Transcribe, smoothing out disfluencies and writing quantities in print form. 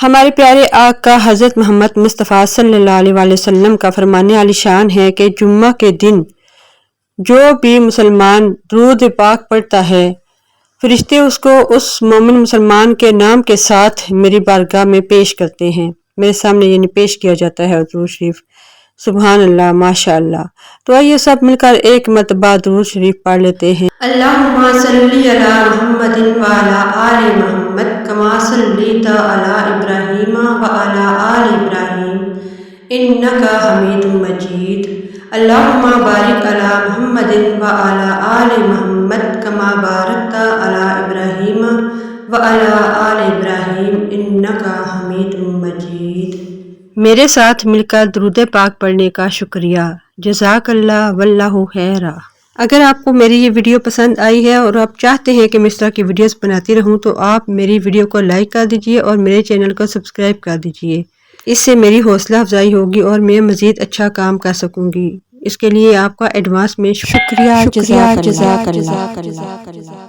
ہمارے پیارے آقا حضرت محمد مصطفیٰ صلی اللہ علیہ وآلہ وسلم کا فرمان عالی شان ہے کہ جمعہ کے دن جو بھی مسلمان درود پاک پڑھتا ہے، فرشتے اس کو اس مومن مسلمان کے نام کے ساتھ میری بارگاہ میں پیش کرتے ہیں، میرے سامنے یعنی پیش کیا جاتا ہے درود شریف۔ سبحان اللہ، ماشاء اللہ۔ تو آئیے سب مل کر ایک مرتبہ درود شریف پڑھ لیتے ہیں۔ اللہم صلی علی محمد وعلی آل محمد کما صلیت علی ابراہیم وعلی آل ابراہیم انکا حمید مجید۔ اللہم بارک علی محمد وعلی آل محمد کما بارکت علی ابراہیم وعلی آل ابراہیم انکا حمید مجید۔ میرے ساتھ مل کر درود پاک پڑھنے کا شکریہ۔ جزاک اللہ واللہ خیرا۔ اگر آپ کو میری یہ ویڈیو پسند آئی ہے اور آپ چاہتے ہیں کہ میں اس طرح کی ویڈیوز بناتی رہوں تو آپ میری ویڈیو کو لائک کر دیجئے اور میرے چینل کو سبسکرائب کر دیجئے۔ اس سے میری حوصلہ افزائی ہوگی اور میں مزید اچھا کام کر سکوں گی۔ اس کے لیے آپ کا ایڈوانس میں شکریہ۔ جزاک اللہ۔